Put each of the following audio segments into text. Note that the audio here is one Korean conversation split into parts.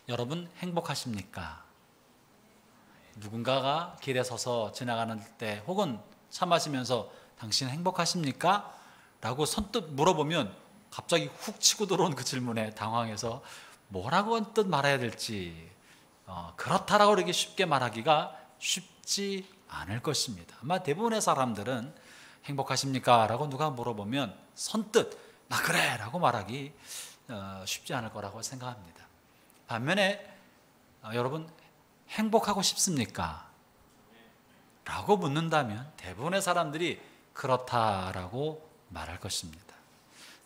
여러분 행복하십니까? 누군가가 길에 서서 지나가는 때 혹은 차 마시면서 당신 행복하십니까? 라고 선뜻 물어보면 갑자기 훅 치고 들어온 그 질문에 당황해서 뭐라고 언뜻 말해야 될지 그렇다라고 이렇게 쉽게 말하기가 쉽지 않을 것입니다. 아마 대부분의 사람들은 행복하십니까? 라고 누가 물어보면 선뜻 나 그래! 라고 말하기 쉽지 않을 거라고 생각합니다. 반면에 여러분 행복하고 싶습니까? 라고 묻는다면 대부분의 사람들이 그렇다라고 말할 것입니다.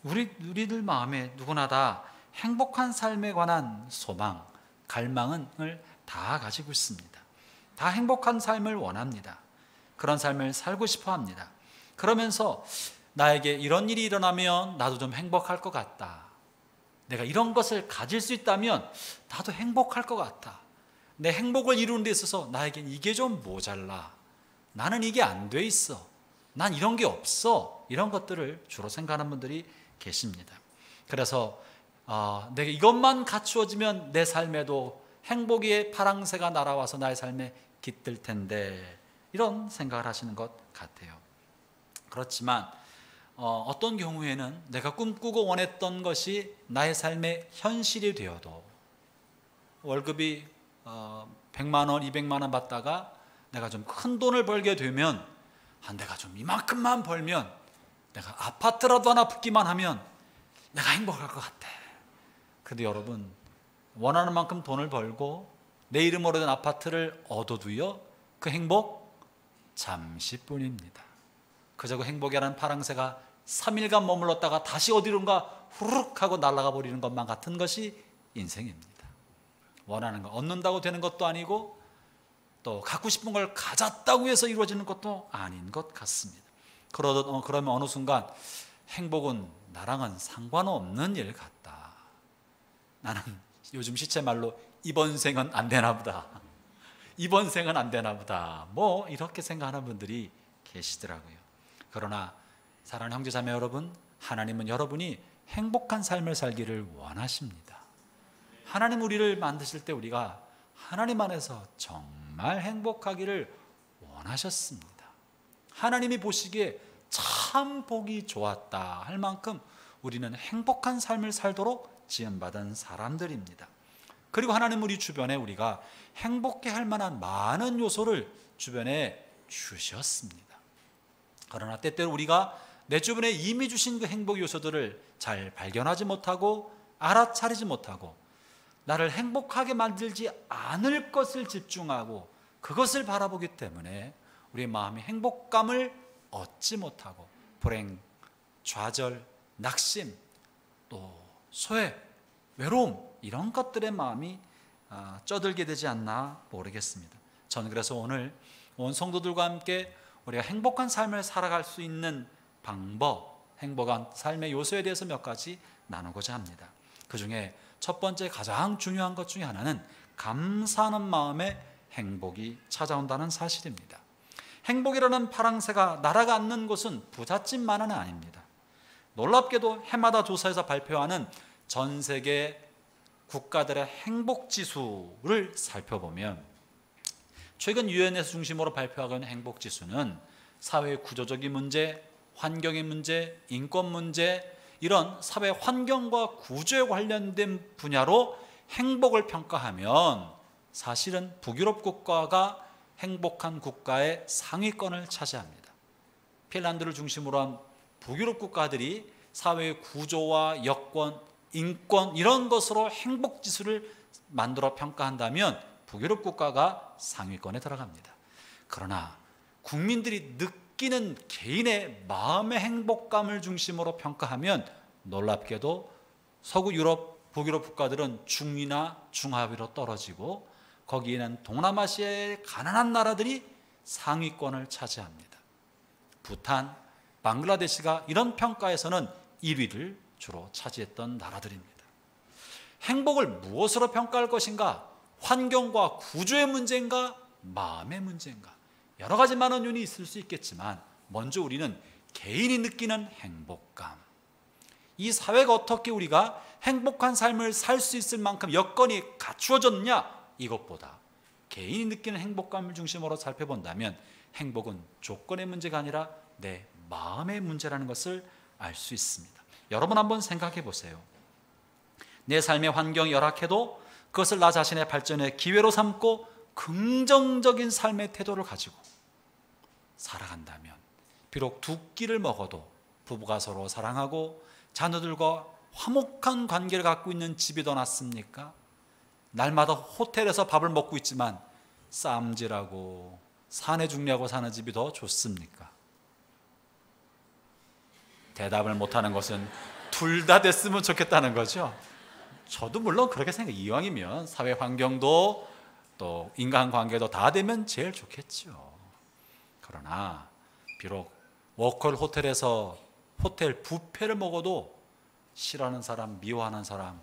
우리들 마음에 누구나 다 행복한 삶에 관한 소망, 갈망을 다 가지고 있습니다. 다 행복한 삶을 원합니다. 그런 삶을 살고 싶어 합니다. 그러면서 나에게 이런 일이 일어나면 나도 좀 행복할 것 같다. 내가 이런 것을 가질 수 있다면 나도 행복할 것 같다. 내 행복을 이루는 데 있어서 나에겐 이게 좀 모자라. 나는 이게 안 돼 있어. 난 이런 게 없어. 이런 것들을 주로 생각하는 분들이 계십니다. 그래서 내가 이것만 갖추어지면 내 삶에도 행복의 파랑새가 날아와서 나의 삶에 깃들 텐데 이런 생각을 하시는 것 같아요. 그렇지만 어떤 경우에는 내가 꿈꾸고 원했던 것이 나의 삶의 현실이 되어도 월급이 100만 원, 200만 원 받다가 내가 좀 큰 돈을 벌게 되면 내가 좀 이만큼만 벌면 내가 아파트라도 하나 붙기만 하면 내가 행복할 것 같아. 그런데 여러분 원하는 만큼 돈을 벌고 내 이름으로 된 아파트를 얻어도요 그 행복 잠시뿐입니다. 그저 그 행복이라는 파랑새가 3일간 머물렀다가 다시 어디론가 후루룩 하고 날아가 버리는 것만 같은 것이 인생입니다. 원하는 거 얻는다고 되는 것도 아니고 또 갖고 싶은 걸 가졌다고 해서 이루어지는 것도 아닌 것 같습니다. 그러면 어느 순간 행복은 나랑은 상관없는 일 같다. 나는 요즘 시체말로 이번 생은 안 되나 보다. 이번 생은 안 되나 보다. 뭐 이렇게 생각하는 분들이 계시더라고요. 그러나 사랑하는 형제자매 여러분, 하나님은 여러분이 행복한 삶을 살기를 원하십니다. 하나님 우리를 만드실 때 우리가 하나님 안에서 정말 행복하기를 원하셨습니다. 하나님이 보시기에 참 보기 좋았다 할 만큼 우리는 행복한 삶을 살도록 지음받은 사람들입니다. 그리고 하나님 우리 주변에 우리가 행복해 할 만한 많은 요소를 주변에 주셨습니다. 그러나 때때로 우리가 내 주변에 이미 주신 그 행복 요소들을 잘 발견하지 못하고 알아차리지 못하고 나를 행복하게 만들지 않을 것을 집중하고 그것을 바라보기 때문에 우리의 마음이 행복감을 얻지 못하고 불행, 좌절, 낙심, 또 소외, 외로움 이런 것들의 마음이 쪄들게 되지 않나 모르겠습니다. 저는 그래서 오늘 온 성도들과 함께 우리가 행복한 삶을 살아갈 수 있는 방법, 행복한 삶의 요소에 대해서 몇 가지 나누고자 합니다. 그 중에 첫 번째 가장 중요한 것 중에 하나는 감사하는 마음에 행복이 찾아온다는 사실입니다. 행복이라는 파랑새가 날아가 앉는 곳은 부잣집만은 아닙니다. 놀랍게도 해마다 조사에서 발표하는 전 세계 국가들의 행복지수를 살펴보면 최근 유엔에서 중심으로 발표하고 있는 행복지수는 사회 구조적인 문제, 환경의 문제, 인권 문제 이런 사회 환경과 구조에 관련된 분야로 행복을 평가하면 사실은 북유럽 국가가 행복한 국가의 상위권을 차지합니다. 핀란드를 중심으로 한 북유럽 국가들이 사회 구조와 여건, 인권 이런 것으로 행복지수를 만들어 평가한다면 북유럽 국가가 상위권에 들어갑니다. 그러나 국민들이 느끼는 개인의 마음의 행복감을 중심으로 평가하면 놀랍게도 서구 유럽, 북유럽 국가들은 중위나 중하위로 떨어지고 거기에는 동남아시아의 가난한 나라들이 상위권을 차지합니다. 부탄, 방글라데시가 이런 평가에서는 1위를 주로 차지했던 나라들입니다. 행복을 무엇으로 평가할 것인가? 환경과 구조의 문제인가? 마음의 문제인가? 여러 가지 많은 요인이 있을 수 있겠지만 먼저 우리는 개인이 느끼는 행복감, 이 사회가 어떻게 우리가 행복한 삶을 살 수 있을 만큼 여건이 갖추어졌냐, 이것보다 개인이 느끼는 행복감을 중심으로 살펴본다면 행복은 조건의 문제가 아니라 내 마음의 문제라는 것을 알 수 있습니다. 여러분 한번 생각해 보세요. 내 삶의 환경이 열악해도 그것을 나 자신의 발전의 기회로 삼고 긍정적인 삶의 태도를 가지고 살아간다면 비록 두 끼를 먹어도 부부가 서로 사랑하고 자녀들과 화목한 관계를 갖고 있는 집이 더 낫습니까? 날마다 호텔에서 밥을 먹고 있지만 싸움질하고 사내 중리하고 사는 집이 더 좋습니까? 대답을 못하는 것은 둘 다 됐으면 좋겠다는 거죠. 저도 물론 그렇게 생각해요. 이왕이면 사회 환경도 또 인간관계도 다 되면 제일 좋겠죠. 그러나 비록 워커홀 호텔에서 호텔 뷔페를 먹어도 싫어하는 사람, 미워하는 사람,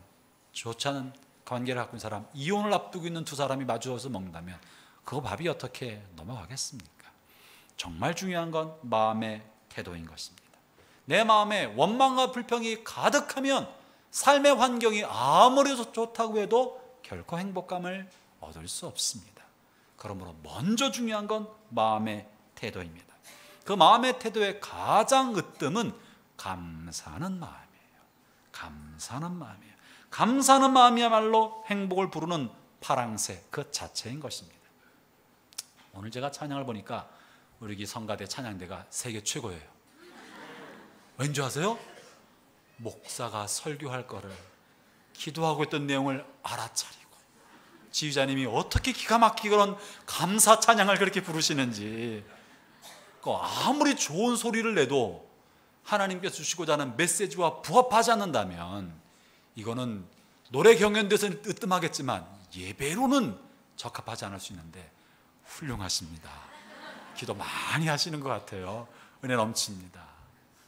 좋지 않은 관계를 갖고 있는 사람, 이혼을 앞두고 있는 두 사람이 마주쳐서 먹는다면 그 밥이 어떻게 넘어가겠습니까? 정말 중요한 건 마음의 태도인 것입니다. 내 마음에 원망과 불평이 가득하면 삶의 환경이 아무리 좋다고 해도 결코 행복감을 얻을 수 없습니다. 그러므로 먼저 중요한 건 마음의 태도입니다. 그 마음의 태도의 가장 으뜸은 감사하는 마음이에요. 감사하는 마음이에요. 감사하는 마음이야말로 행복을 부르는 파랑새 그 자체인 것입니다. 오늘 제가 찬양을 보니까 우리 성가대 찬양대가 세계 최고예요. 왠지 아세요? 목사가 설교할 거를 기도하고 있던 내용을 알아차리고 지휘자님이 어떻게 기가 막히게 그런 감사 찬양을 그렇게 부르시는지, 아무리 좋은 소리를 내도 하나님께서 주시고자 하는 메시지와 부합하지 않는다면 이거는 노래 경연대에서는 으뜸하겠지만 예배로는 적합하지 않을 수 있는데 훌륭하십니다. 기도 많이 하시는 것 같아요. 은혜 넘칩니다.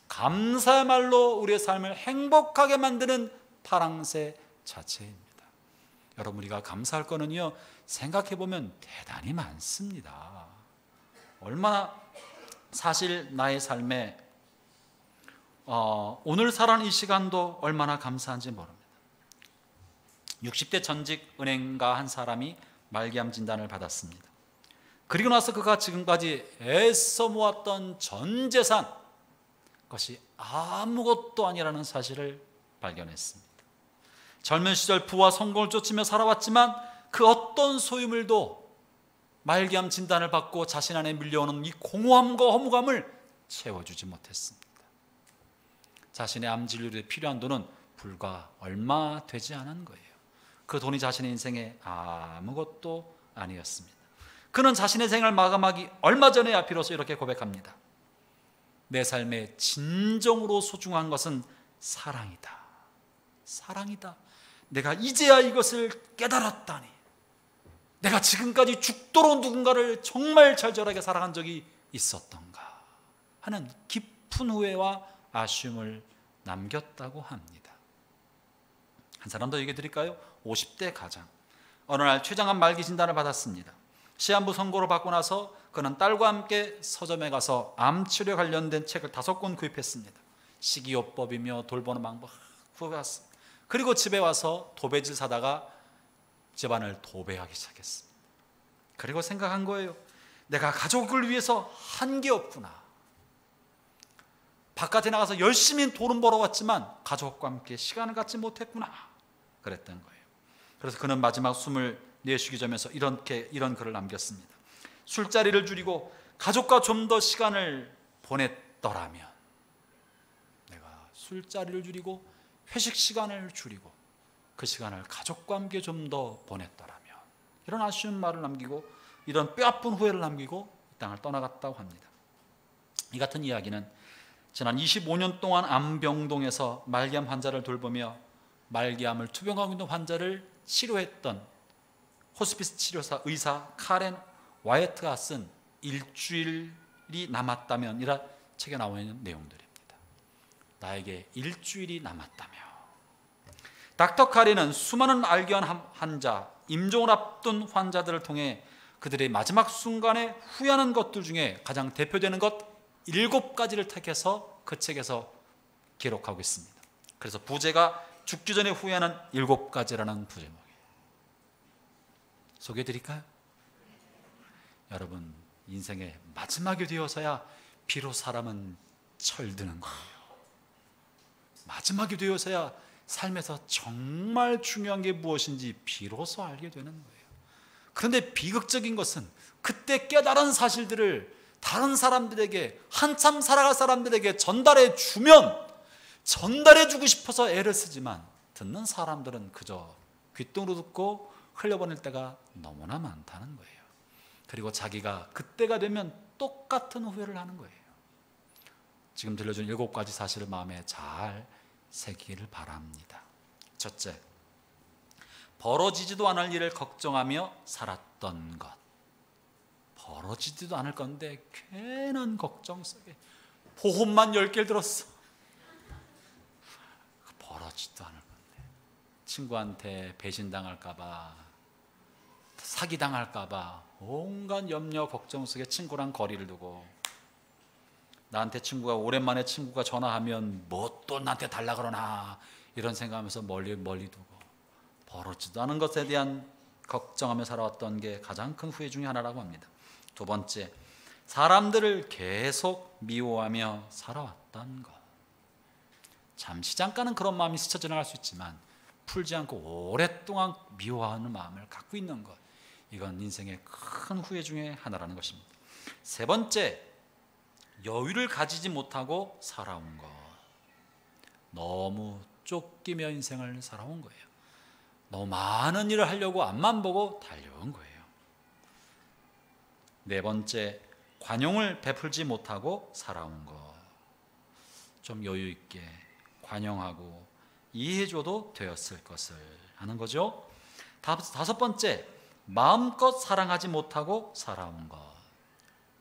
감사야말로 우리의 삶을 행복하게 만드는 파랑새 자체입니다. 여러분, 우리가 감사할 거는요, 생각해보면 대단히 많습니다. 얼마나 사실 나의 삶에 오늘 살아가는 이 시간도 얼마나 감사한지 모릅니다. 60대 전직 은행가 한 사람이 말기암 진단을 받았습니다. 그리고 나서 그가 지금까지 애써 모았던 전 재산, 그것이 아무것도 아니라는 사실을 발견했습니다. 젊은 시절 부와 성공을 쫓으며 살아왔지만 그 어떤 소유물도 말기암 진단을 받고 자신 안에 밀려오는 이 공허함과 허무감을 채워주지 못했습니다. 자신의 암 진료에 필요한 돈은 불과 얼마 되지 않은 거예요. 그 돈이 자신의 인생에 아무것도 아니었습니다. 그는 자신의 생을 마감하기 얼마 전에야 비로소 이렇게 고백합니다. 내 삶에 진정으로 소중한 것은 사랑이다. 사랑이다. 내가 이제야 이것을 깨달았다니. 내가 지금까지 죽도록 누군가를 정말 절절하게 사랑한 적이 있었던가 하는 깊은 후회와 아쉬움을 남겼다고 합니다. 한 사람 더 얘기 드릴까요? 50대 가장. 어느 날 췌장암 말기 진단을 받았습니다. 시한부 선고를 받고 나서 그는 딸과 함께 서점에 가서 암치료 관련된 책을 5권 구입했습니다. 식이요법이며 돌보는 방법 구해왔습니다. 그리고 집에 와서 도배질 사다가 집안을 도배하기 시작했습니다. 그리고 생각한 거예요. 내가 가족을 위해서 한 게 없구나. 바깥에 나가서 열심히 돈은 벌어왔지만 가족과 함께 시간을 갖지 못했구나. 그랬던 거예요. 그래서 그는 마지막 숨을 내쉬기 전에서 이런 글을 남겼습니다. 술자리를 줄이고 가족과 좀 더 시간을 보냈더라면, 내가 술자리를 줄이고 회식 시간을 줄이고 그 시간을 가족과 함께 좀 더 보냈더라면, 이런 아쉬운 말을 남기고 이런 뼈아픈 후회를 남기고 이 땅을 떠나갔다고 합니다. 이 같은 이야기는 지난 25년 동안 암병동에서 말기암 환자를 돌보며 말기암을 투병하고 있는 환자를 치료했던 호스피스 치료사 의사 카렌 와이어트가 쓴 일주일이 남았다면이라 책에 나와 있는 내용들입니다. 나에게 일주일이 남았다며. 닥터 카렌은 수많은 알기한 환자, 임종을 앞둔 환자들을 통해 그들의 마지막 순간에 후회하는 것들 중에 가장 대표되는 것 7가지를 택해서 그 책에서 기록하고 있습니다. 그래서 부제가 죽기 전에 후회하는 7가지라는 부제목이에요. 소개해 드릴까요? 여러분, 인생의 마지막이 되어서야 비로 사람은 철드는 거예요. 마지막이 되어서야 삶에서 정말 중요한 게 무엇인지 비로소 알게 되는 거예요. 그런데 비극적인 것은 그때 깨달은 사실들을 다른 사람들에게, 한참 살아갈 사람들에게 전달해 주고 싶어서 애를 쓰지만 듣는 사람들은 그저 귓등으로 듣고 흘려보낼 때가 너무나 많다는 거예요. 그리고 자기가 그때가 되면 똑같은 후회를 하는 거예요. 지금 들려준 7가지 사실을 마음에 잘 새기기를 바랍니다. 첫째, 벌어지지도 않을 일을 걱정하며 살았던 것. 벌어지지도 않을 건데 괜한 걱정 속에 보험만 10개를 들었어. 벌어지지도 않을 건데 친구한테 배신당할까 봐, 사기당할까 봐 온갖 염려 걱정 속에 친구랑 거리를 두고, 나한테 오랜만에 친구가 전화하면 뭐 또 나한테 달라 그러나 이런 생각하면서 멀리 두고 벌어지도 않은 것에 대한 걱정하며 살아왔던 게 가장 큰 후회 중에 하나라고 합니다. 두 번째, 사람들을 계속 미워하며 살아왔던 것. 잠깐은 그런 마음이 스쳐 지나갈 수 있지만 풀지 않고 오랫동안 미워하는 마음을 갖고 있는 것, 이건 인생의 큰 후회 중에 하나라는 것입니다. 세 번째, 여유를 가지지 못하고 살아온 것. 너무 쫓기며 인생을 살아온 거예요. 너무 많은 일을 하려고 앞만 보고 달려온 거예요. 네 번째, 관용을 베풀지 못하고 살아온 것. 좀 여유 있게 관용하고 이해해줘도 되었을 것을 하는 거죠. 다섯 번째, 마음껏 사랑하지 못하고 살아온 것.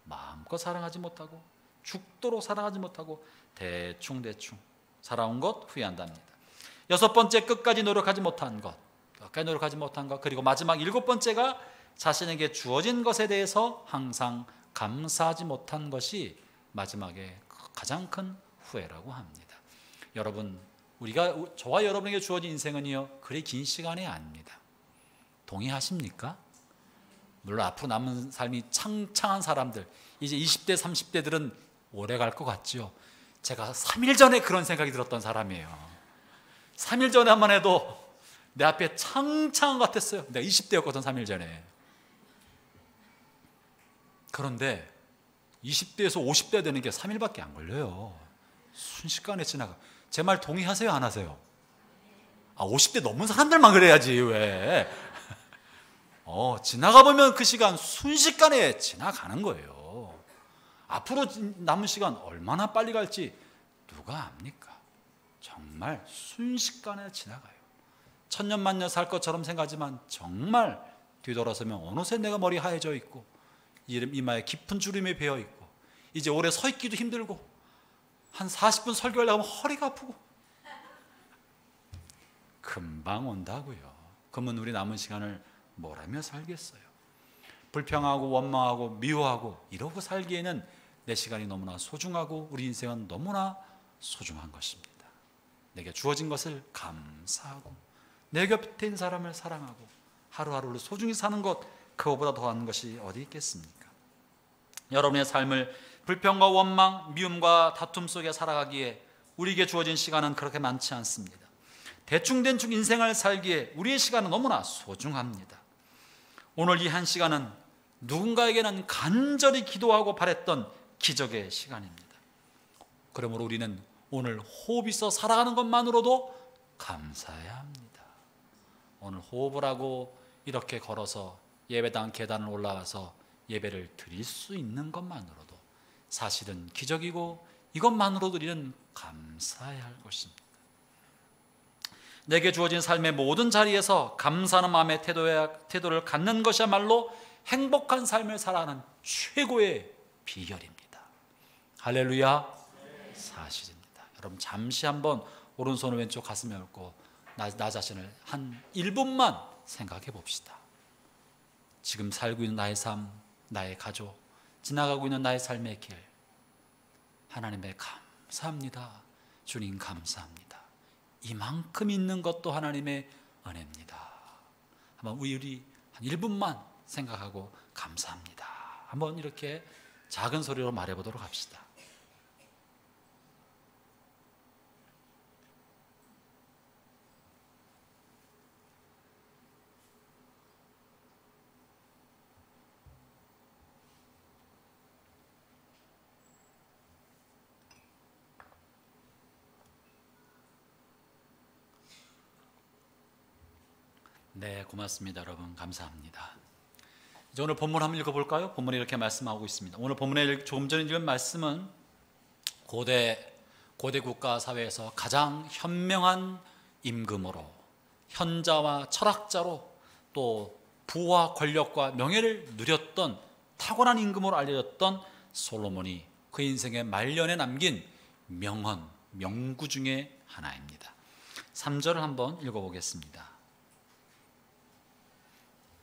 마음껏 사랑하지 못하고, 죽도록 사랑하지 못하고 대충 살아온 것 후회한답니다. 여섯 번째, 끝까지 노력하지 못한 것. 그리고 마지막 7번째가 자신에게 주어진 것에 대해서 항상 감사하지 못한 것이 마지막에 가장 큰 후회라고 합니다. 여러분, 저와 여러분에게 주어진 인생은요, 그리 긴 시간이 아닙니다. 동의하십니까? 물론 앞으로 남은 삶이 창창한 사람들, 이제 20대 30대들은 오래 갈 것 같죠. 제가 3일 전에 그런 생각이 들었던 사람이에요. 3일 전에만 해도 내 앞에 창창한 것 같았어요. 내가 20대였거든 3일 전에. 그런데 20대에서 50대 되는 게 3일밖에 안 걸려요. 순식간에 지나가. 제 말 동의하세요, 안 하세요? 50대 넘은 사람들만 그래야지 왜? 지나가 보면 그 시간 순식간에 지나가는 거예요. 앞으로 남은 시간 얼마나 빨리 갈지 누가 압니까? 정말 순식간에 지나가요. 천년만년 살 것처럼 생각하지만 정말 뒤돌아서면 어느새 내가 머리 하얘져 있고 이마에 깊은 주름이 배어 있고 이제 오래 서 있기도 힘들고 한 40분 설교하려고 하면 허리가 아프고 금방 온다고요. 그러면 우리 남은 시간을 뭘 하며 살겠어요? 불평하고 원망하고 미워하고 이러고 살기에는 내 시간이 너무나 소중하고 우리 인생은 너무나 소중한 것입니다. 내게 주어진 것을 감사하고 내 곁에 있는 사람을 사랑하고 하루하루를 소중히 사는 것, 그거보다 더한 것이 어디 있겠습니까? 여러분의 삶을 불평과 원망, 미움과 다툼 속에 살아가기에 우리에게 주어진 시간은 그렇게 많지 않습니다. 대충대충 인생을 살기에 우리의 시간은 너무나 소중합니다. 오늘 이 한 시간은 누군가에게는 간절히 기도하고 바랬던 기적의 시간입니다. 그러므로 우리는 오늘 호흡 있어 살아가는 것만으로도 감사해야 합니다. 오늘 호흡을 하고 이렇게 걸어서 예배당 계단을 올라와서 예배를 드릴 수 있는 것만으로도 사실은 기적이고 이것만으로도 우리는 감사해야 할 것입니다. 내게 주어진 삶의 모든 자리에서 감사하는 마음의 태도를 갖는 것이야말로 행복한 삶을 살아가는 최고의 비결입니다. 할렐루야. 사실입니다. 여러분 잠시 한번 오른손을 왼쪽 가슴에 얹고 나 자신을 한 1분만 생각해 봅시다. 지금 살고 있는 나의 삶, 나의 가족, 지나가고 있는 나의 삶의 길, 하나님의 감사합니다. 주님 감사합니다. 이만큼 있는 것도 하나님의 은혜입니다. 한번 우리 한 1분만 생각하고 감사합니다. 한번 이렇게 작은 소리로 말해보도록 합시다. 네, 고맙습니다. 여러분, 감사합니다. 이제 오늘 본문 한번 읽어볼까요? 본문에 이렇게 말씀하고 있습니다. 오늘 본문에 조금 전에 읽은 말씀은 고대 국가 사회에서 가장 현명한 임금으로, 현자와 철학자로, 또 부와 권력과 명예를 누렸던 탁월한 임금으로 알려졌던 솔로몬이 그 인생의 말년에 남긴 명언, 명구 중에 하나입니다. 3절을 한번 읽어보겠습니다.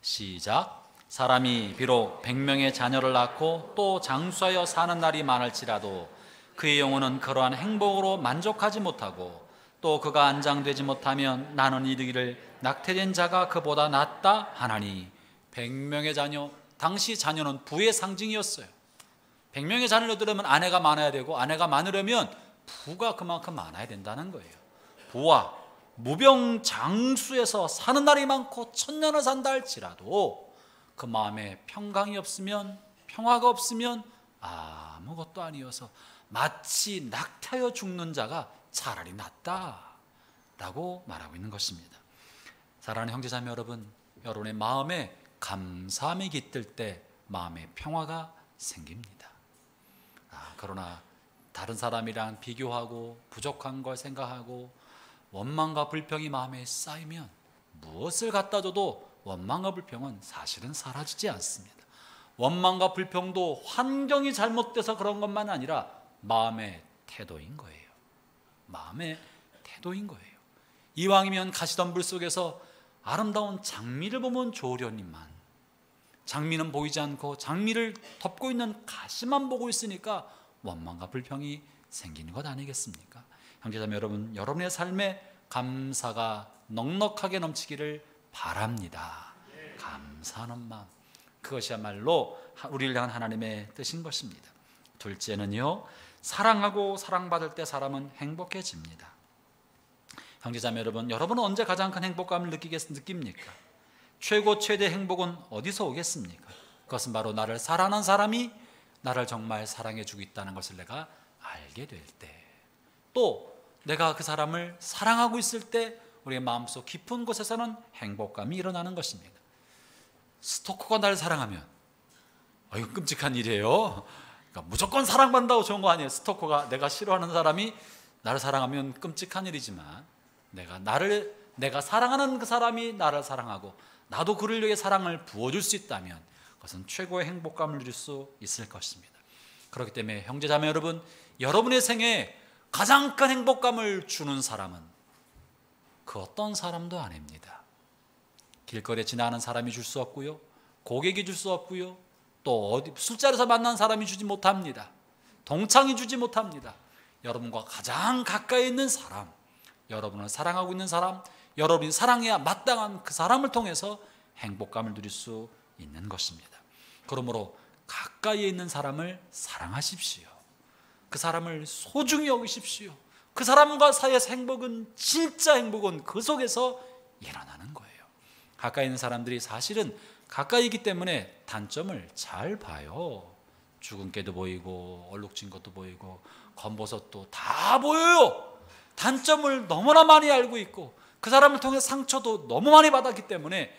시작. 사람이 비록 100명의 자녀를 낳고 또 장수하여 사는 날이 많을지라도 그의 영혼은 그러한 행복으로 만족하지 못하고 또 그가 안장되지 못하면 나는 이르기를 낙태된 자가 그보다 낫다 하나니. 100명의 자녀, 당시 자녀는 부의 상징이었어요. 100명의 자녀를 들으면 아내가 많아야 되고, 아내가 많으려면 부가 그만큼 많아야 된다는 거예요. 부와 무병장수에서 사는 날이 많고 1000년을 산다 할지라도 그 마음에 평강이 없으면, 평화가 없으면 아무것도 아니어서 마치 낙태하여 죽는 자가 차라리 낫다라고 말하고 있는 것입니다. 사랑하는 형제자매 여러분, 여러분의 마음에 감사함이 깃들 때 마음에 평화가 생깁니다. 그러나 다른 사람이랑 비교하고 부족한 걸 생각하고 원망과 불평이 마음에 쌓이면 무엇을 갖다 줘도 원망과 불평은 사실은 사라지지 않습니다. 원망과 불평도 환경이 잘못돼서 그런 것만 아니라 마음의 태도인 거예요. 마음의 태도인 거예요. 이왕이면 가시덤불 속에서 아름다운 장미를 보면 좋으려니만 장미는 보이지 않고 장미를 덮고 있는 가시만 보고 있으니까 원망과 불평이 생기는 것 아니겠습니까? 형제자매 여러분, 여러분의 삶에 감사가 넉넉하게 넘치기를 바랍니다. 감사하는 마음, 그것이야말로 우리를 향한 하나님의 뜻인 것입니다. 둘째는요, 사랑하고 사랑받을 때 사람은 행복해집니다. 형제자매 여러분, 여러분은 언제 가장 큰 행복감을 느낍니까? 최고 최대 행복은 어디서 오겠습니까? 그것은 바로 나를 사랑하는 사람이 나를 정말 사랑해주고 있다는 것을 내가 알게 될 때, 또 내가 그 사람을 사랑하고 있을 때 우리의 마음속 깊은 곳에서는 행복감이 일어나는 것입니다. 스토커가 나를 사랑하면 이거 끔찍한 일이에요. 그러니까 무조건 사랑받는다고 좋은 거 아니에요. 스토커가, 내가 싫어하는 사람이 나를 사랑하면 끔찍한 일이지만 내가 사랑하는 그 사람이 나를 사랑하고 나도 그를 위해 사랑을 부어줄 수 있다면 그것은 최고의 행복감을 누릴 수 있을 것입니다. 그렇기 때문에 형제자매 여러분, 여러분의 생에 가장 큰 행복감을 주는 사람은 그 어떤 사람도 아닙니다. 길거리에 지나가는 사람이 줄 수 없고요, 고객이 줄 수 없고요, 또 어디 술자리에서 만난 사람이 주지 못합니다. 동창이 주지 못합니다. 여러분과 가장 가까이 있는 사람, 여러분을 사랑하고 있는 사람, 여러분이 사랑해야 마땅한 그 사람을 통해서 행복감을 누릴 수 있는 것입니다. 그러므로 가까이에 있는 사람을 사랑하십시오. 그 사람을 소중히 여기십시오. 그 사람과 사이에서 행복은, 진짜 행복은 그 속에서 일어나는 거예요. 가까이 있는 사람들이 사실은 가까이 있기 때문에 단점을 잘 봐요. 죽은 깨도 보이고 얼룩진 것도 보이고 검버섯도 다 보여요. 단점을 너무나 많이 알고 있고 그 사람을 통해 상처도 너무 많이 받았기 때문에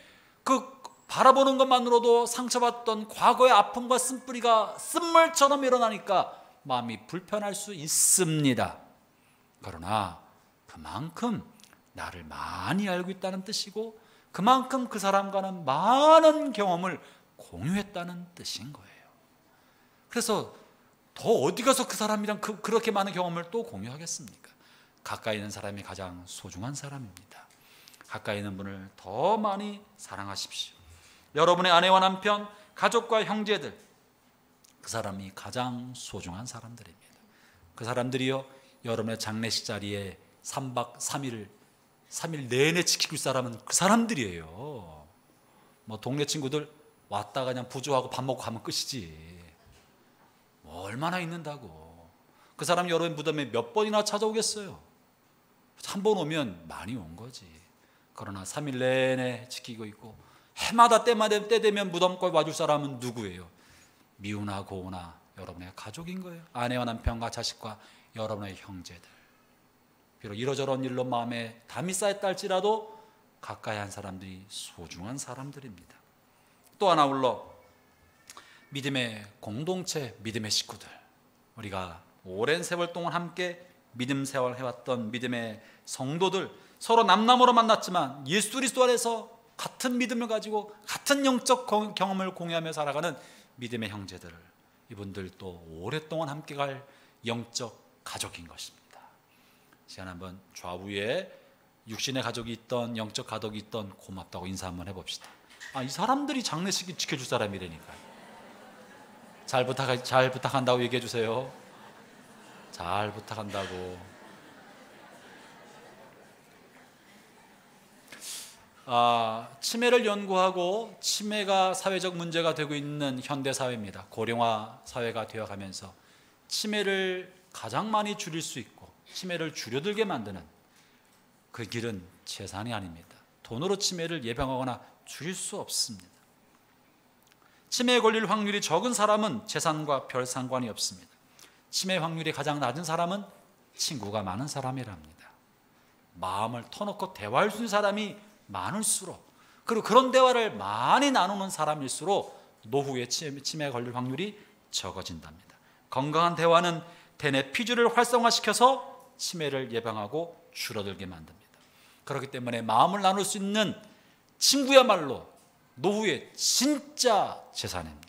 그 바라보는 것만으로도 상처받던 과거의 아픔과 쓴뿌리가 쓴물처럼 일어나니까 마음이 불편할 수 있습니다. 그러나 그만큼 나를 많이 알고 있다는 뜻이고 그만큼 그 사람과는 많은 경험을 공유했다는 뜻인 거예요. 그래서 더 어디 가서 그 사람이랑 그렇게 많은 경험을 또 공유하겠습니까? 가까이 있는 사람이 가장 소중한 사람입니다. 가까이 있는 분을 더 많이 사랑하십시오. 여러분의 아내와 남편, 가족과 형제들, 그 사람이 가장 소중한 사람들입니다. 그 사람들이요, 여러분의 장례식 자리에 3박 3일 내내 지킬 사람은 그 사람들이에요. 뭐 동네 친구들 왔다가 그냥 부조하고 밥 먹고 가면 끝이지. 뭐 얼마나 있는다고. 그 사람 여러분 무덤에 몇 번이나 찾아오겠어요. 한 번 오면 많이 온 거지. 그러나 3일 내내 지키고 있고 해마다 때마다 때 되면 무덤골 와줄 사람은 누구예요? 미우나 고우나 여러분의 가족인 거예요. 아내와 남편과 자식과 여러분의 형제들. 비록 이러저런 일로 마음에 담이 쌓였다 할지라도 가까이 한 사람들이 소중한 사람들입니다. 또 하나 울러 믿음의 공동체, 믿음의 식구들. 우리가 오랜 세월 동안 함께 믿음 생활 해왔던 믿음의 성도들, 서로 남남으로 만났지만 예수 그리스도 안에서 같은 믿음을 가지고 같은 영적 경험을 공유하며 살아가는 믿음의 형제들, 이분들도 오랫동안 함께 갈 영적 가족인 것입니다. 시간 한번 좌우에 육신의 가족이 있던 영적 가족이 있던 고맙다고 인사 한번 해봅시다. 이 사람들이 장례식을 지켜줄 사람이라니까. 잘 부탁한다고 얘기해 주세요. 잘 부탁한다고. 치매를 연구하고 치매가 사회적 문제가 되고 있는 현대 사회입니다. 고령화 사회가 되어가면서 치매를 가장 많이 줄일 수 있고 치매를 줄여들게 만드는 그 길은 재산이 아닙니다. 돈으로 치매를 예방하거나 줄일 수 없습니다. 치매에 걸릴 확률이 적은 사람은 재산과 별 상관이 없습니다. 치매 확률이 가장 낮은 사람은 친구가 많은 사람이랍니다. 마음을 터놓고 대화할 수 있는 사람이 많을수록, 그리고 그런 대화를 많이 나누는 사람일수록 노후에 치매에 걸릴 확률이 적어진답니다. 건강한 대화는 대뇌 피주를 활성화시켜서 치매를 예방하고 줄어들게 만듭니다. 그렇기 때문에 마음을 나눌 수 있는 친구야말로 노후의 진짜 재산입니다.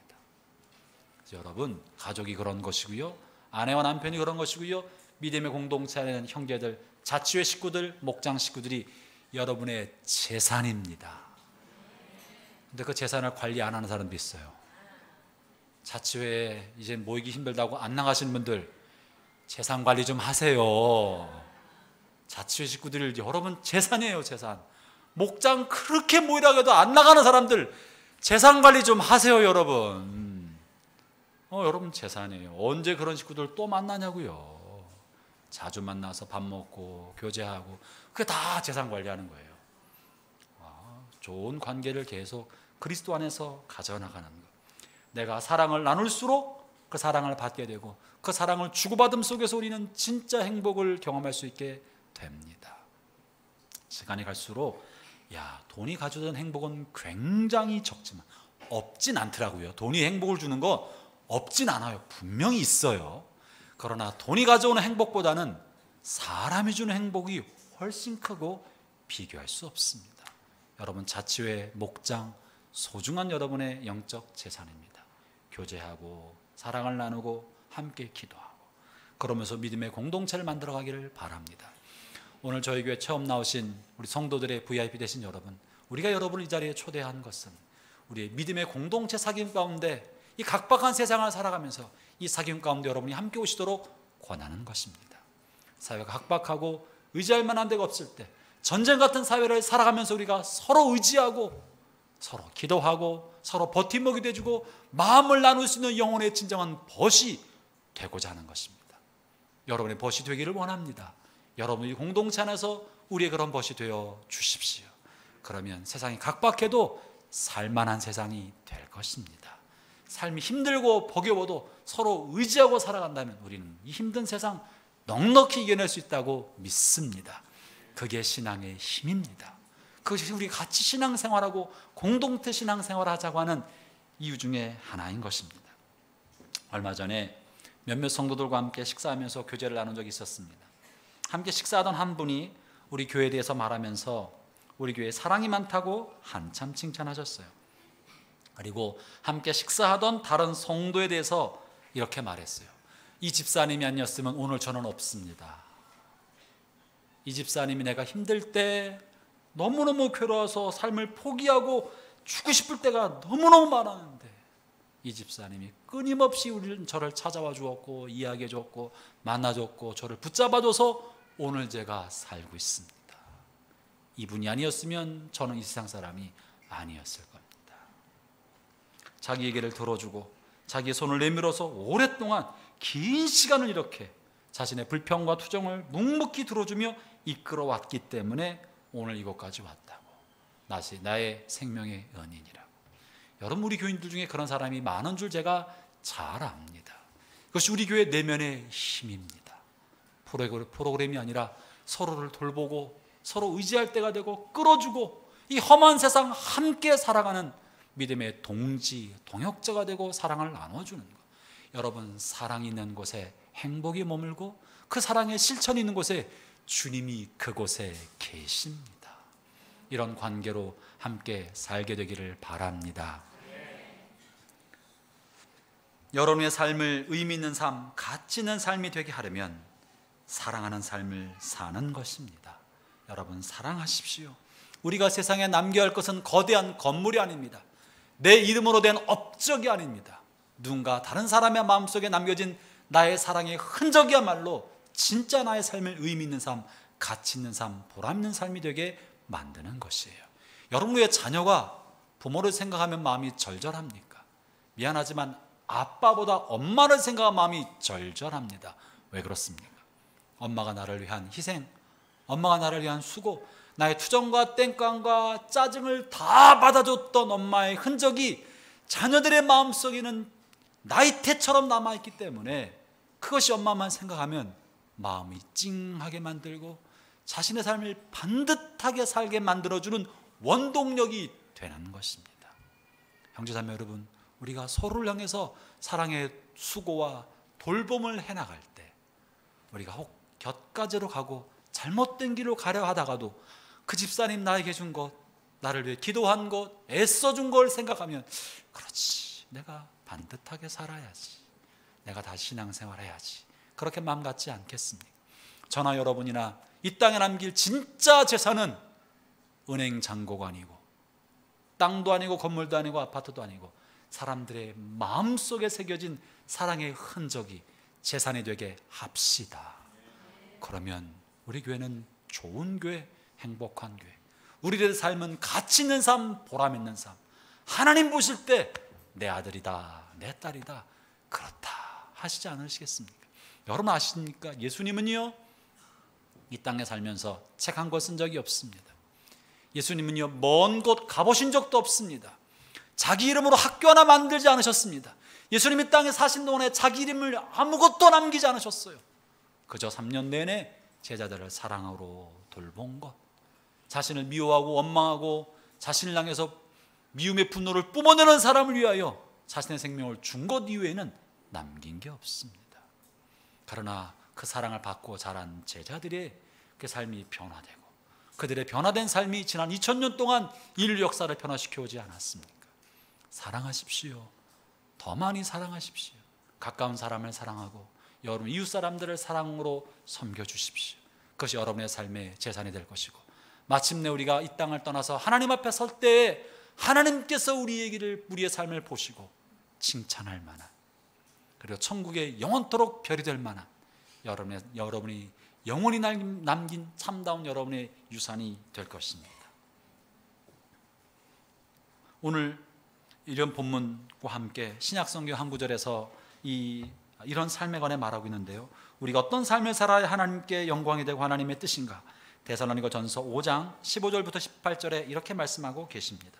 여러분, 가족이 그런 것이고요, 아내와 남편이 그런 것이고요, 믿음의 공동체 안에 있는 형제들, 자치회 식구들, 목장 식구들이 여러분의 재산입니다. 근데 그 재산을 관리 안 하는 사람도 있어요. 자치회에 이제 모이기 힘들다고 안 나가시는 분들, 재산 관리 좀 하세요. 자치회 식구들 여러분 재산이에요. 재산. 목장 그렇게 모이라고 해도 안 나가는 사람들 재산 관리 좀 하세요. 여러분. 여러분 재산이에요. 언제 그런 식구들 또 만나냐고요. 자주 만나서 밥 먹고 교제하고, 그게 다 재산 관리하는 거예요. 좋은 관계를 계속 그리스도 안에서 가져나가는 것. 내가 사랑을 나눌수록 그 사랑을 받게 되고 그 사랑을 주고받음 속에서 우리는 진짜 행복을 경험할 수 있게 됩니다. 시간이 갈수록 돈이 가져다는 행복은 굉장히 적지만 없진 않더라고요. 돈이 행복을 주는 거 없진 않아요. 분명히 있어요. 그러나 돈이 가져오는 행복보다는 사람이 주는 행복이 훨씬 크고 비교할 수 없습니다. 여러분 자치회, 목장, 소중한 여러분의 영적 재산입니다. 교제하고 사랑을 나누고 함께 기도하고 그러면서 믿음의 공동체를 만들어가기를 바랍니다. 오늘 저희 교회 처음 나오신 우리 성도들의 VIP 되신 여러분, 우리가 여러분을 이 자리에 초대한 것은 우리의 믿음의 공동체 사귐 가운데 이 각박한 세상을 살아가면서 이 사귐 가운데 여러분이 함께 오시도록 권하는 것입니다. 사회가 각박하고 의지할 만한 데가 없을 때, 전쟁 같은 사회를 살아가면서 우리가 서로 의지하고 서로 기도하고 서로 버팀목이 돼주고 마음을 나눌 수 있는 영혼의 진정한 벗이 되고자 하는 것입니다. 여러분의 벗이 되기를 원합니다. 여러분이 공동체 안에서 우리의 그런 벗이 되어 주십시오. 그러면 세상이 각박해도 살만한 세상이 될 것입니다. 삶이 힘들고 버거워도 서로 의지하고 살아간다면 우리는 이 힘든 세상 넉넉히 이겨낼 수 있다고 믿습니다. 그게 신앙의 힘입니다. 그것이 우리 같이 신앙생활하고 공동체 신앙생활을 하자고 하는 이유 중에 하나인 것입니다. 얼마 전에 몇몇 성도들과 함께 식사하면서 교제를 나눈 적이 있었습니다. 함께 식사하던 한 분이 우리 교회에 대해서 말하면서 우리 교회에 사랑이 많다고 한참 칭찬하셨어요. 그리고 함께 식사하던 다른 성도에 대해서 이렇게 말했어요. 이 집사님이 아니었으면 오늘 저는 없습니다. 이 집사님이 내가 힘들 때 너무너무 괴로워서 삶을 포기하고 죽고 싶을 때가 너무너무 많았는데 이 집사님이 끊임없이 저를 찾아와 주었고 이야기해 줬고 만나 줬고 저를 붙잡아 줘서 오늘 제가 살고 있습니다. 이분이 아니었으면 저는 이 세상 사람이 아니었을 겁니다. 자기 얘기를 들어주고 자기의 손을 내밀어서 오랫동안 긴 시간을 이렇게 자신의 불평과 투정을 묵묵히 들어주며 이끌어왔기 때문에 오늘 이곳까지 왔다고. 나의 생명의 은인이라고. 여러분, 우리 교인들 중에 그런 사람이 많은 줄 제가 잘 압니다. 그것이 우리 교회 내면의 힘입니다. 프로그램이 아니라 서로를 돌보고 서로 의지할 때가 되고 끌어주고 이 험한 세상 함께 살아가는 믿음의 동지, 동역자가 되고 사랑을 나눠주는 것. 여러분, 사랑이 있는 곳에 행복이 머물고 그 사랑의 실천이 있는 곳에 주님이 그곳에 계십니다. 이런 관계로 함께 살게 되기를 바랍니다. 여러분의 삶을 의미 있는 삶, 가치 있는 삶이 되게 하려면 사랑하는 삶을 사는 것입니다. 여러분, 사랑하십시오. 우리가 세상에 남겨야 할 것은 거대한 건물이 아닙니다. 내 이름으로 된 업적이 아닙니다. 누군가 다른 사람의 마음속에 남겨진 나의 사랑의 흔적이야말로 진짜 나의 삶을 의미 있는 삶, 가치 있는 삶, 보람 있는 삶이 되게 만드는 것이에요. 여러분의 자녀가 부모를 생각하면 마음이 절절합니까? 미안하지만 아빠보다 엄마를 생각하면 마음이 절절합니다. 왜 그렇습니까? 엄마가 나를 위한 희생, 엄마가 나를 위한 수고, 나의 투정과 땡깡과 짜증을 다 받아줬던 엄마의 흔적이 자녀들의 마음속에는 나이테처럼 남아있기 때문에 그것이 엄마만 생각하면 마음이 찡하게 만들고 자신의 삶을 반듯하게 살게 만들어주는 원동력이 되는 것입니다. 형제자매 여러분, 우리가 서로를 향해서 사랑의 수고와 돌봄을 해나갈 때 우리가 혹 곁가지로 가고 잘못된 길로 가려 하다가도 그 집사님 나에게 준 것, 나를 위해 기도한 것, 애써준 걸 생각하면 그렇지, 내가 반듯하게 살아야지, 내가 다시 신앙생활 해야지, 그렇게 마음 갖지 않겠습니까? 저나 여러분이나 이 땅에 남길 진짜 재산은 은행 잔고가 아니고 땅도 아니고 건물도 아니고 아파트도 아니고 사람들의 마음속에 새겨진 사랑의 흔적이 재산이 되게 합시다. 그러면 우리 교회는 좋은 교회, 행복한 교회, 우리들의 삶은 가치 있는 삶, 보람 있는 삶, 하나님 보실 때 내 아들이다, 내 딸이다, 그렇다 하시지 않으시겠습니까? 여러분 아십니까? 예수님은요, 이 땅에 살면서 책 한 권 쓴 적이 없습니다. 예수님은요, 먼 곳 가보신 적도 없습니다. 자기 이름으로 학교 하나 만들지 않으셨습니다. 예수님이 땅에 사신 동안에 자기 이름을 아무것도 남기지 않으셨어요. 그저 3년 내내 제자들을 사랑으로 돌본 것, 자신을 미워하고 원망하고 자신을 향해서 미움의 분노를 뿜어내는 사람을 위하여 자신의 생명을 준 것 이외에는 남긴 게 없습니다. 그러나 그 사랑을 받고 자란 제자들의 그 삶이 변화되고 그들의 변화된 삶이 지난 2000년 동안 인류 역사를 변화시켜 오지 않았습니까? 사랑하십시오. 더 많이 사랑하십시오. 가까운 사람을 사랑하고 여러분 이웃 사람들을 사랑으로 섬겨주십시오. 그것이 여러분의 삶의 재산이 될 것이고, 마침내 우리가 이 땅을 떠나서 하나님 앞에 설 때에 하나님께서 우리의 삶을 보시고 칭찬할 만한, 그리고 천국에 영원토록 별이 될 만한 여러분이 영원히 남긴 참다운 여러분의 유산이 될 것입니다. 오늘 이런 본문과 함께 신약성경 한 구절에서 이런 삶에 관해 말하고 있는데요, 우리가 어떤 삶을 살아야 하나님께 영광이 되고 하나님의 뜻인가? 데살로니가전서 5장 15절부터 18절에 이렇게 말씀하고 계십니다.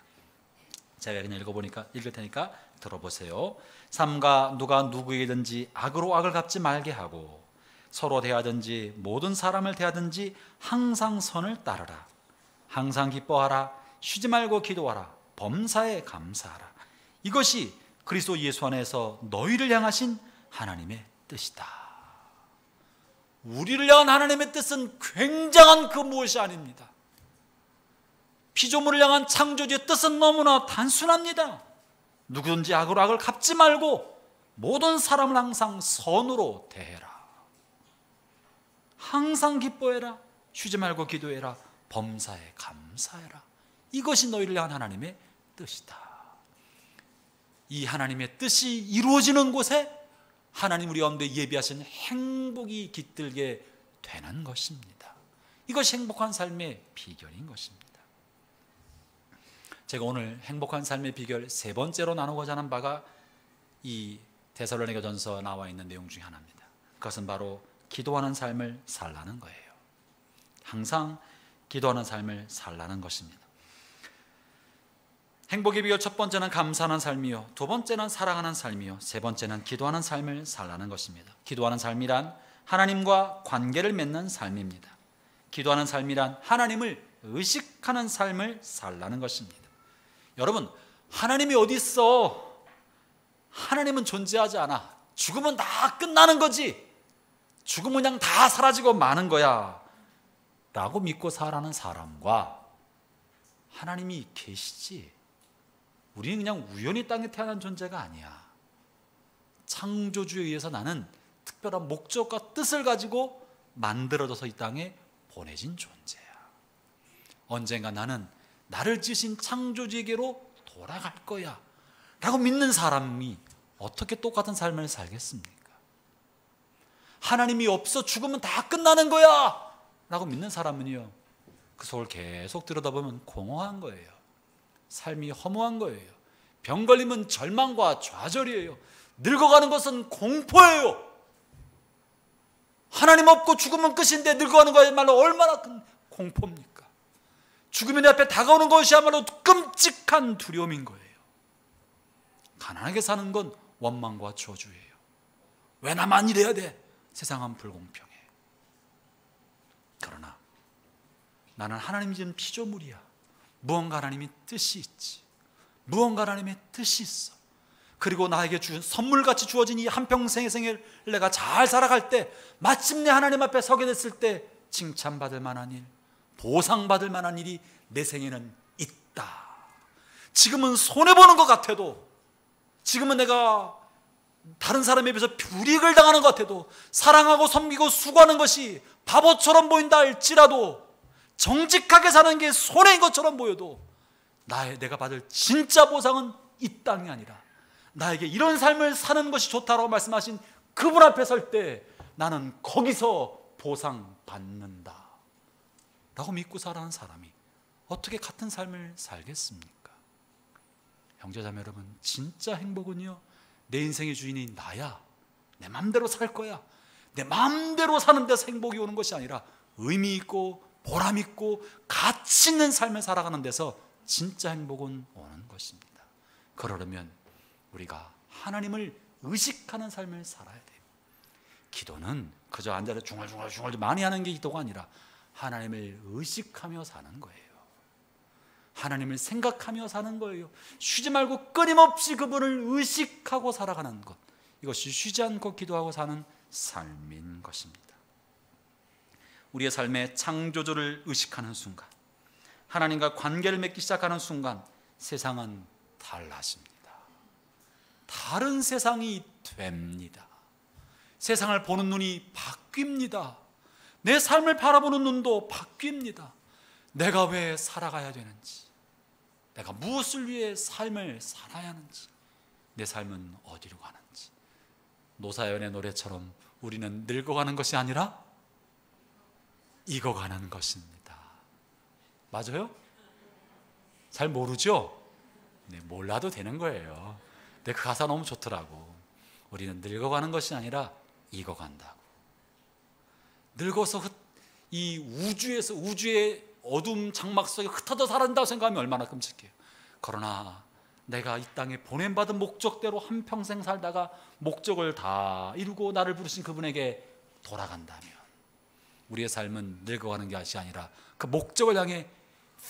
제가 그냥 읽을 테니까 들어보세요. 삼가 누가 누구에게든지 악으로 악을 갚지 말게 하고 서로 대하든지 모든 사람을 대하든지 항상 선을 따르라. 항상 기뻐하라. 쉬지 말고 기도하라. 범사에 감사하라. 이것이 그리스도 예수 안에서 너희를 향하신 하나님의 뜻이다. 우리를 향한 하나님의 뜻은 굉장한 그 무엇이 아닙니다. 피조물을 향한 창조주의 뜻은 너무나 단순합니다. 누구든지 악으로 악을 갚지 말고 모든 사람을 항상 선으로 대해라. 항상 기뻐해라. 쉬지 말고 기도해라. 범사에 감사해라. 이것이 너희를 향한 하나님의 뜻이다. 이 하나님의 뜻이 이루어지는 곳에 하나님 우리 가운데 예비하신 행복이 깃들게 되는 것입니다. 이것이 행복한 삶의 비결인 것입니다. 제가 오늘 행복한 삶의 비결 세 번째로 나누고자 하는 바가 이 데살로니가전서 나와 있는 내용 중에 하나입니다. 그것은 바로 기도하는 삶을 살라는 거예요. 항상 기도하는 삶을 살라는 것입니다. 행복의 비결 첫 번째는 감사하는 삶이요, 두 번째는 사랑하는 삶이요, 세 번째는 기도하는 삶을 살라는 것입니다. 기도하는 삶이란 하나님과 관계를 맺는 삶입니다. 기도하는 삶이란 하나님을 의식하는 삶을 살라는 것입니다. 여러분, 하나님이 어디 있어? 하나님은 존재하지 않아. 죽으면 다 끝나는 거지. 죽으면 그냥 다 사라지고 마는 거야 라고 믿고 살아가는 사람과 하나님이 계시지, 우리는 그냥 우연히 땅에 태어난 존재가 아니야, 창조주에 의해서 나는 특별한 목적과 뜻을 가지고 만들어져서 이 땅에 보내진 존재야. 언젠가 나는 나를 지으신 창조주에게로 돌아갈 거야 라고 믿는 사람이 어떻게 똑같은 삶을 살겠습니까? 하나님이 없어 죽으면 다 끝나는 거야 라고 믿는 사람은요, 그 속을 계속 들여다보면 공허한 거예요. 삶이 허무한 거예요. 병 걸리면 절망과 좌절이에요. 늙어가는 것은 공포예요. 하나님 없고 죽으면 끝인데 늙어가는 거야말로 얼마나 큰 공포입니까? 죽음이 내 앞에 다가오는 것이야말로 끔찍한 두려움인 거예요. 가난하게 사는 건 원망과 저주예요. 왜 나만 이래야 돼? 세상은 불공평해. 그러나 나는 하나님이 준 피조물이야. 무언가 하나님의 뜻이 있지. 무언가 하나님의 뜻이 있어. 그리고 나에게 주신 선물같이 주어진 이 한평생의 생을 내가 잘 살아갈 때, 마침내 하나님 앞에 서게 됐을 때 칭찬받을 만한 일, 보상받을 만한 일이 내 생에는 있다. 지금은 손해보는 것 같아도, 지금은 내가 다른 사람에 비해서 불이익을 당하는 것 같아도, 사랑하고 섬기고 수고하는 것이 바보처럼 보인다 할지라도, 정직하게 사는 게 손해인 것처럼 보여도 내가 받을 진짜 보상은 이 땅이 아니라 나에게 이런 삶을 사는 것이 좋다라고 말씀하신 그분 앞에 설 때 나는 거기서 보상받는다 라고 믿고 살아가는 사람이 어떻게 같은 삶을 살겠습니까? 형제자매 여러분, 진짜 행복은요, 내 인생의 주인이 나야. 내 마음대로 살 거야. 내 마음대로 사는 데서 행복이 오는 것이 아니라 의미 있고 보람 있고 가치 있는 삶을 살아가는 데서 진짜 행복은 오는 것입니다. 그러려면 우리가 하나님을 의식하는 삶을 살아야 돼요. 기도는 그저 앉아서 중얼중얼 많이 하는 게 기도가 아니라 하나님을 의식하며 사는 거예요. 하나님을 생각하며 사는 거예요. 쉬지 말고 끊임없이 그분을 의식하고 살아가는 것, 이것이 쉬지 않고 기도하고 사는 삶인 것입니다. 우리의 삶의 창조주를 의식하는 순간, 하나님과 관계를 맺기 시작하는 순간 세상은 달라집니다. 다른 세상이 됩니다. 세상을 보는 눈이 바뀝니다. 내 삶을 바라보는 눈도 바뀝니다. 내가 왜 살아가야 되는지, 내가 무엇을 위해 삶을 살아야 하는지, 내 삶은 어디로 가는지. 노사연의 노래처럼 우리는 늙어가는 것이 아니라 익어가는 것입니다. 맞아요? 잘 모르죠? 네, 몰라도 되는 거예요. 근데 그 가사 너무 좋더라고. 우리는 늙어가는 것이 아니라 익어간다고. 늙어서 이 우주에서, 우주의 어둠 장막 속에 흩어져 살아간다고 생각하면 얼마나 끔찍해요. 그러나 내가 이 땅에 보냄받은 목적대로 한평생 살다가 목적을 다 이루고 나를 부르신 그분에게 돌아간다면 우리의 삶은 늙어가는 것이 아니라 그 목적을 향해,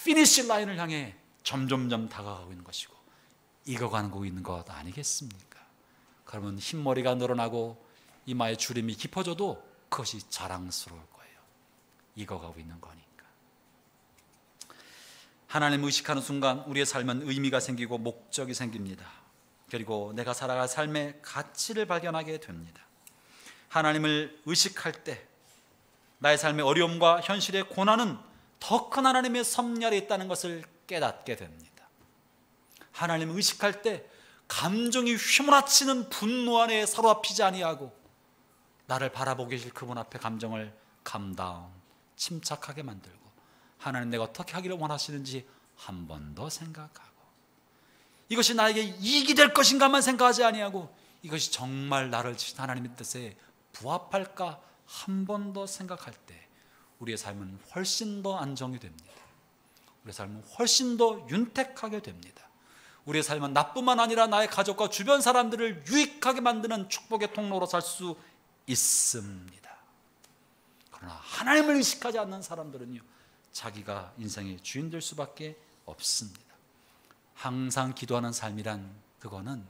피니시 라인을 향해 점점점 다가가고 있는 것이고 익어가고 있는 것 아니겠습니까? 그러면 흰머리가 늘어나고 이마에 주름이 깊어져도 그것이 자랑스러울 거예요. 익어가고 있는 거니까. 하나님을 의식하는 순간 우리의 삶은 의미가 생기고 목적이 생깁니다. 그리고 내가 살아갈 삶의 가치를 발견하게 됩니다. 하나님을 의식할 때 나의 삶의 어려움과 현실의 고난은 더 큰 하나님의 섭리 아래 있다는 것을 깨닫게 됩니다. 하나님을 의식할 때 감정이 휘몰아치는 분노 안에 사로잡히지 아니하고 나를 바라보고 계실 그분 앞에 감정을 캄다운, 침착하게 만들고 하나님 내가 어떻게 하기를 원하시는지 한 번 더 생각하고 이것이 나에게 이익이 될 것인가만 생각하지 아니하고 이것이 정말 나를 지신 하나님의 뜻에 부합할까 한 번 더 생각할 때 우리의 삶은 훨씬 더 안정이 됩니다. 우리의 삶은 훨씬 더 윤택하게 됩니다. 우리의 삶은 나뿐만 아니라 나의 가족과 주변 사람들을 유익하게 만드는 축복의 통로로 살 수 있습니다. 그러나 하나님을 의식하지 않는 사람들은요, 자기가 인생의 주인 될 수밖에 없습니다. 항상 기도하는 삶이란 그거는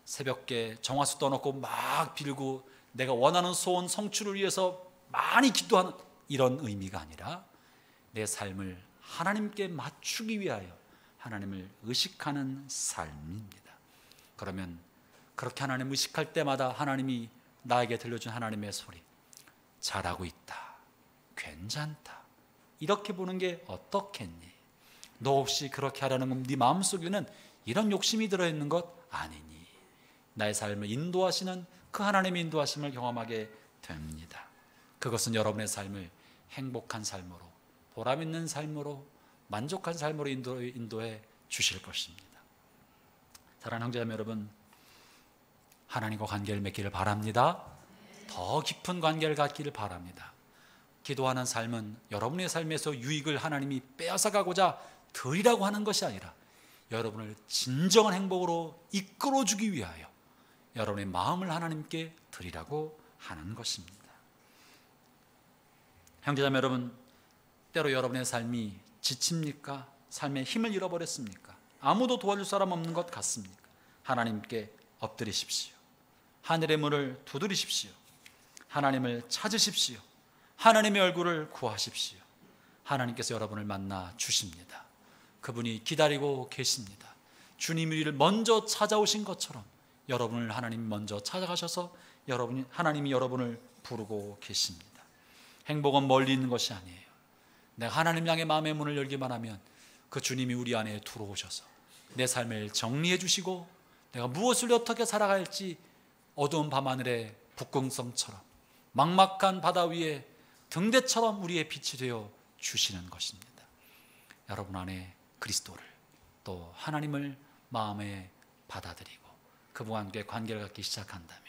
새벽에 정화수 떠놓고 막 빌고 내가 원하는 소원 성취를 위해서 많이 기도하는 이런 의미가 아니라 내 삶을 하나님께 맞추기 위하여 하나님을 의식하는 삶입니다. 그러면 그렇게 하나님을 의식할 때마다 하나님이 나에게 들려준 하나님의 소리, 잘하고 있다, 괜찮다, 이렇게 보는 게 어떻겠니? 너 혹시 그렇게 하려는 건 네 마음속에는 이런 욕심이 들어있는 것 아니니? 나의 삶을 인도하시는 그 하나님의 인도하심을 경험하게 됩니다. 그것은 여러분의 삶을 행복한 삶으로, 보람 있는 삶으로, 만족한 삶으로 인도해 주실 것입니다. 사랑하는 형제자매 여러분, 하나님과 관계를 맺기를 바랍니다. 더 깊은 관계를 갖기를 바랍니다. 기도하는 삶은 여러분의 삶에서 유익을 하나님이 빼앗아가고자 드리라고 하는 것이 아니라 여러분을 진정한 행복으로 이끌어주기 위하여 여러분의 마음을 하나님께 드리라고 하는 것입니다. 형제자매 여러분, 때로 여러분의 삶이 지칩니까? 삶의 힘을 잃어버렸습니까? 아무도 도와줄 사람 없는 것 같습니까? 하나님께 엎드리십시오. 하늘의 문을 두드리십시오. 하나님을 찾으십시오. 하나님의 얼굴을 구하십시오. 하나님께서 여러분을 만나 주십니다. 그분이 기다리고 계십니다. 주님이 우리를 먼저 찾아오신 것처럼 여러분을 하나님이 먼저 찾아가셔서 하나님이 여러분을 부르고 계십니다. 행복은 멀리 있는 것이 아니에요. 내가 하나님 향해 마음의 문을 열기만 하면 그 주님이 우리 안에 들어오셔서 내 삶을 정리해 주시고 내가 무엇을 어떻게 살아가야 할지 어두운 밤하늘의 북극성처럼 막막한 바다 위에 등대처럼 우리의 빛이 되어 주시는 것입니다. 여러분 안에 그리스도를 또 하나님을 마음에 받아들이고 그분과 함께 관계를 갖기 시작한다면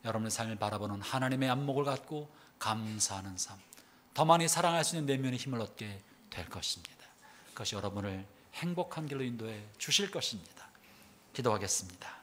여러분의 삶을 바라보는 하나님의 안목을 갖고 감사하는 삶, 더 많이 사랑할 수 있는 내면의 힘을 얻게 될 것입니다. 그것이 여러분을 행복한 길로 인도해 주실 것입니다. 기도하겠습니다.